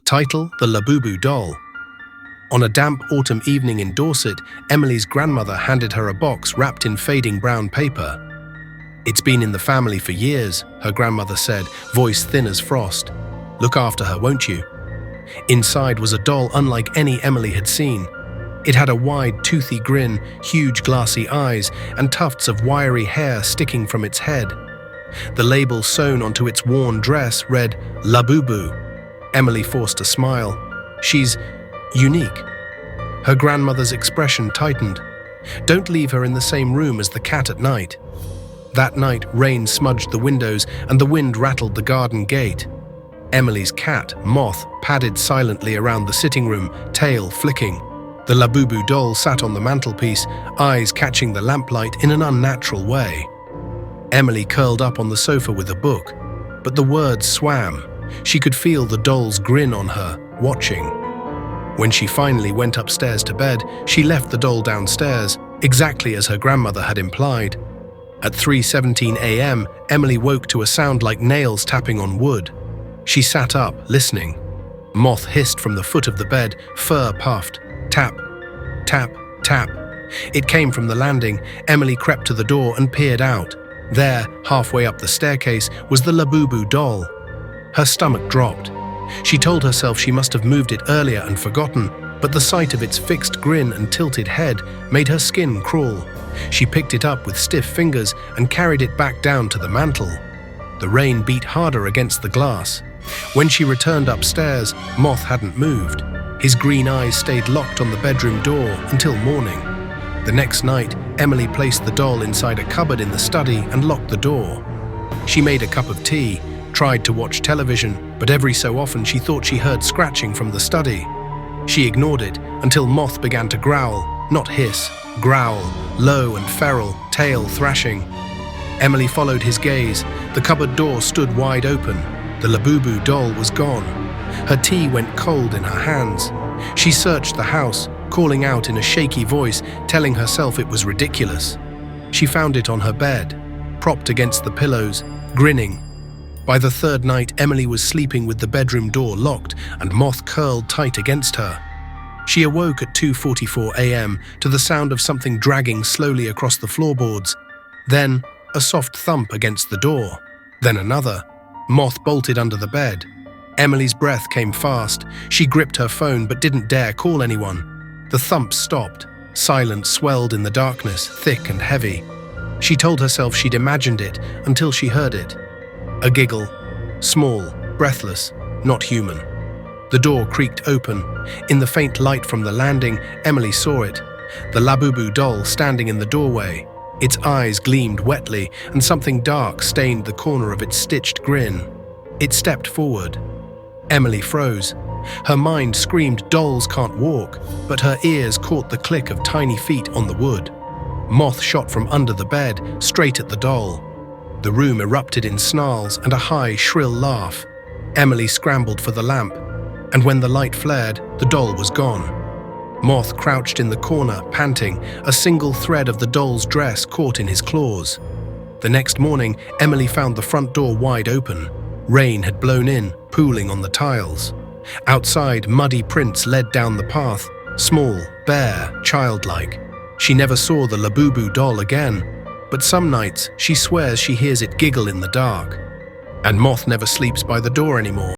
Title: The Labubu Doll. On a damp autumn evening in Dorset, Emily's grandmother handed her a box wrapped in fading brown paper. "It's been in the family for years," her grandmother said, voice thin as frost. "Look after her, won't you?" Inside was a doll unlike any Emily had seen. It had a wide, toothy grin, huge glassy eyes, and tufts of wiry hair sticking from its head. The label sewn onto its worn dress read, "Labubu." Emily forced a smile. "She's unique." Her grandmother's expression tightened. "Don't leave her in the same room as the cat at night." That night, rain smudged the windows and the wind rattled the garden gate. Emily's cat, Moth, padded silently around the sitting room, tail flicking. The Labubu doll sat on the mantelpiece, eyes catching the lamplight in an unnatural way. Emily curled up on the sofa with a book, but the words swam. She could feel the doll's grin on her, watching. When she finally went upstairs to bed, she left the doll downstairs, exactly as her grandmother had implied. At 3:17 a.m., Emily woke to a sound like nails tapping on wood. She sat up, listening. Moth hissed from the foot of the bed, fur puffed. Tap, tap, tap. It came from the landing. Emily crept to the door and peered out. There, halfway up the staircase, was the Labubu doll. Her stomach dropped. She told herself she must have moved it earlier and forgotten, but the sight of its fixed grin and tilted head made her skin crawl. She picked it up with stiff fingers and carried it back down to the mantel. The rain beat harder against the glass. When she returned upstairs, Moth hadn't moved. His green eyes stayed locked on the bedroom door until morning. The next night, Emily placed the doll inside a cupboard in the study and locked the door. She made a cup of tea, tried to watch television, but every so often she thought she heard scratching from the study. She ignored it until Moth began to growl, not hiss, growl, low and feral, tail thrashing. Emily followed his gaze. The cupboard door stood wide open. The Labubu doll was gone. Her tea went cold in her hands. She searched the house, calling out in a shaky voice, telling herself it was ridiculous. She found it on her bed, propped against the pillows, grinning. By the third night, Emily was sleeping with the bedroom door locked and Moth curled tight against her. She awoke at 2:44 a.m. to the sound of something dragging slowly across the floorboards. Then, a soft thump against the door. Then another. Moth bolted under the bed. Emily's breath came fast. She gripped her phone but didn't dare call anyone. The thump stopped. Silence swelled in the darkness, thick and heavy. She told herself she'd imagined it until she heard it. A giggle. Small, breathless, not human. The door creaked open. In the faint light from the landing, Emily saw it. The Labubu doll standing in the doorway. Its eyes gleamed wetly, and something dark stained the corner of its stitched grin. It stepped forward. Emily froze. Her mind screamed, "Dolls can't walk," but her ears caught the click of tiny feet on the wood. Moth shot from under the bed, straight at the doll. The room erupted in snarls and a high, shrill laugh. Emily scrambled for the lamp, and when the light flared, the doll was gone. Moth crouched in the corner, panting, a single thread of the doll's dress caught in his claws. The next morning, Emily found the front door wide open. Rain had blown in, pooling on the tiles. Outside, muddy prints led down the path, small, bare, childlike. She never saw the Labubu doll again, but some nights she swears she hears it giggle in the dark. And Moth never sleeps by the door anymore.